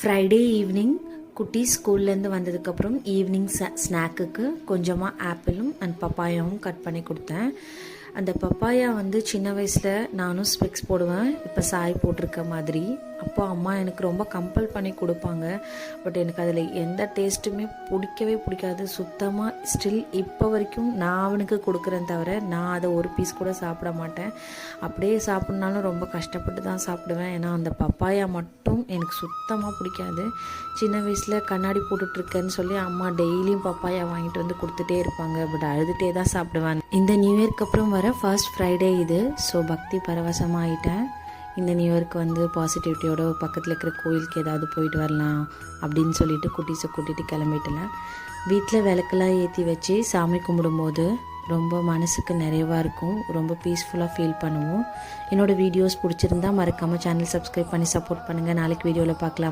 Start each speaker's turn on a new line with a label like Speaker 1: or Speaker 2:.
Speaker 1: Friday evening குட்டி ஸ்கூல்லேருந்து வந்ததுக்கப்புறம் ஈவினிங் ஸ்நாக்குக்கு கொஞ்சமாக ஆப்பிளும் அண்ட் பப்பாயாவும் கட் பண்ணி கொடுத்தேன். அந்த பப்பாயா வந்து சின்ன வயசில் நானும் ஸ்பெக்ஸ் போடுவேன், இப்போ சாய் போட்டிருக்க மாதிரி. அப்போ அம்மா எனக்கு ரொம்ப கம்பல் பண்ணி கொடுப்பாங்க. பட் எனக்கு அதில் எந்த டேஸ்ட்டுமே பிடிக்காது சுத்தமாக. ஸ்டில் இப்போ வரைக்கும் நான் அவனுக்கு கொடுக்குறேன் தவிர நான் அதை ஒரு பீஸ் கூட சாப்பிட மாட்டேன். அப்படியே சாப்பிட்னாலும் ரொம்ப கஷ்டப்பட்டு தான் சாப்பிடுவேன். ஏன்னா அந்த பப்பாயா மட்டும் எனக்கு சுத்தமாக பிடிக்காது. சின்ன வயசில் கண்ணாடி போட்டுட்ருக்கேன்னு சொல்லி அம்மா டெய்லியும் பப்பாயா வாங்கிட்டு வந்து கொடுத்துட்டே இருப்பாங்க. பட் அழுதுகிட்டே தான் சாப்பிடுவேன். இந்த நியூ இயர்க்கு அப்புறம் வர ஃபர்ஸ்ட் ஃப்ரைடே இது. ஸோ பக்தி பரவசமாக ஆகிட்டேன். இந்த நியூ இயர்க்கு வந்து பாசிட்டிவிட்டியோட பக்கத்தில் இருக்கிற கோயிலுக்கு ஏதாவது போயிட்டு வரலாம் அப்படின்னு சொல்லிட்டு குட்டீஸை கூட்டிகிட்டு கிளம்பிட்டல. வீட்டில் விளக்கெல்லாம் ஏற்றி வச்சு சாமி கும்பிடும்போது ரொம்ப மனசுக்கு நிறைவாக இருக்கும், ரொம்ப பீஸ்ஃபுல்லாக ஃபீல் பண்ணுவோம். என்னோடய வீடியோஸ் பிடிச்சிருந்தா மறக்காமல் சேனல் சப்ஸ்கிரைப் பண்ணி சப்போர்ட் பண்ணுங்கள். நாளைக்கு வீடியோவில் பார்க்கலாம்.